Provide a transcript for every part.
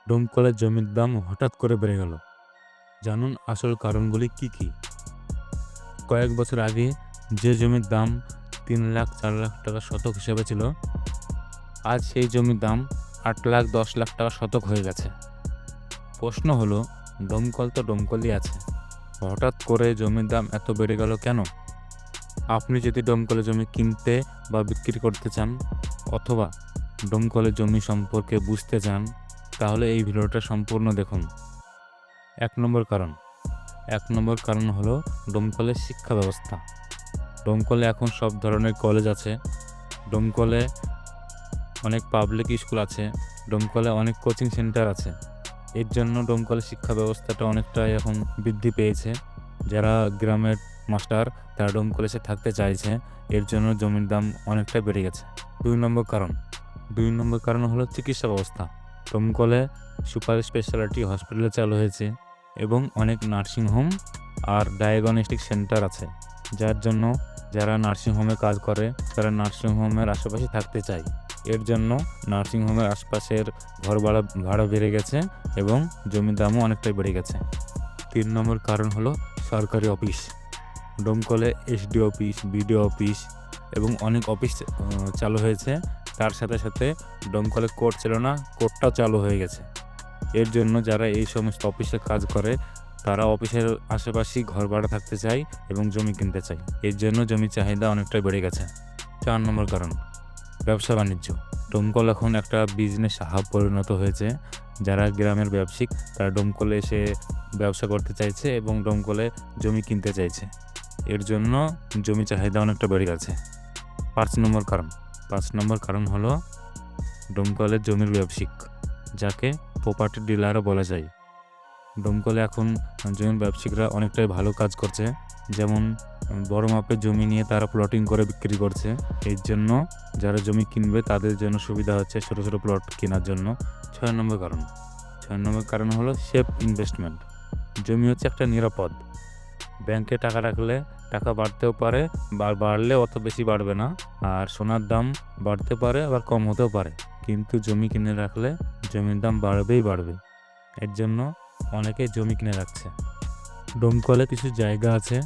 দমকলের জমির দাম হঠাৎ করে বেড়ে গেল। জানুন আসল কারণগুলি কি কি। কয়েক বছর আগে যে জমির দাম 3 লাখ 4 লাখ টাকা শতক হিসেবে ছিল, আজ সেই জমির দাম 8 লাখ 10 লাখ টাকা শতক হয়ে গেছে। প্রশ্ন হলো, দমকল তো দমকলই আছে, হঠাৎ করে জমির দাম এত বেড়ে গেল কেন? আপনি যদি দমকলের জমি কিনতে বা বিক্রি করতে চান, অথবা দমকলের জমি সম্পর্কে বুঝতে চান, তাহলে এই ভিডিওটা সম্পূর্ণ দেখুন। এক নম্বর কারণ হলো দমকলের শিক্ষা ব্যবস্থা। দমকলে এখন সব ধরনের কলেজ আছে, দমকলে অনেক পাবলিক স্কুল আছে, দমকলে অনেক কোচিং সেন্টার আছে। এর জন্য দমকলের শিক্ষা ব্যবস্থাটা অনেকটাই এখন বৃদ্ধি পেয়েছে। যারা গ্রামের মাস্টার তারা দমকলে এসে থাকতে চাইছে, এর জন্য জমির দাম অনেকটাই বেড়ে গেছে। দুই নম্বর কারণ হলো চিকিৎসা ব্যবস্থা। দমকলে সুপার স্পেশালিটি হসপিটাল চালু হয়েছে এবং অনেক নার্সিংহোম আর ডায়াগনস্টিক সেন্টার আছে, যার জন্য যারা নার্সিংহোমে কাজ করে তারা নার্সিংহোমের আশেপাশে থাকতে চায়। এর জন্য নার্সিংহোমের আশপাশের ঘর ভাড়া বেড়ে গেছে এবং জমির দামও অনেকটাই বেড়ে গেছে। 3 নম্বর কারণ হলো সরকারি অফিস। দমকলে এসডি অফিস, বিডিও অফিস এবং অনেক অফিস চালু হয়েছে। তার সাথে সাথে দমকলে কোর্ট ছিল না, কোর্টটাও চালু হয়ে গেছে। এর জন্য যারা এই সমস্ত অফিসে কাজ করে তারা অফিসের আশেপাশেই ঘর ভাড়া থাকতে চায় এবং জমি কিনতে চায়। এর জন্য জমির চাহিদা অনেকটাই বেড়ে গেছে। 4 নম্বর কারণ ব্যবসা বাণিজ্য। দমকল এখন একটা বিজনেস হাব পরিণত হয়েছে। যারা গ্রামের ব্যবসায়িক তারা দমকলে এসে ব্যবসা করতে চাইছে এবং দমকলে জমি কিনতে চাইছে। এর জন্য জমি চাহিদা অনেকটা বেড়ে গেছে। 5 নম্বর কারণ হলো দমকলের জমির ব্যবসায়িক, যাকে প্রপার্টি ডিলারও বলা যায়। দমকলে এখন জমির ব্যবসায়িকরা অনেকটাই ভালো কাজ করছে, যেমন বড় মাপের জমি নিয়ে তারা প্লটিং করে বিক্রি করছে। এর জন্য যারা জমি কিনবে তাদের জন্য সুবিধা হচ্ছে ছোটো ছোটো প্লট কেনার জন্য। 6 নম্বর কারণ হলো সেফ ইনভেস্টমেন্ট। জমি হচ্ছে একটা নিরাপদ। ব্যাংকে টাকা রাখলে টাকা বাড়তেও পারে, বাড়লে অত বেশি বাড়বে না, আর সোনার দাম বাড়তে পারে আবার কম হতেও পারে, কিন্তু জমি কিনে রাখলে জমির দাম বাড়বে। এর জন্য অনেকেই জমি কিনে রাখছে। দমকলে কিছু জায়গা আছে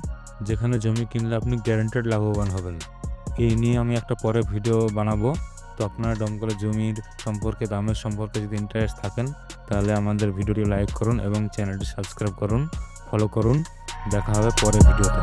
যেখানে জমি কিনলে আপনি গ্যারান্টেড লাভবান হবেন। এই নিয়ে আমি একটা পরে ভিডিও বানাবো। তো আপনারা দমকলে জমির সম্পর্কে, দামের সম্পর্কে যদি ইন্টারেস্ট থাকেন, তাহলে আমাদের ভিডিওটি লাইক করুন এবং চ্যানেলটি সাবস্ক্রাইব করুন, ফলো করুন। দেখা হবে পরের ভিডিওতে।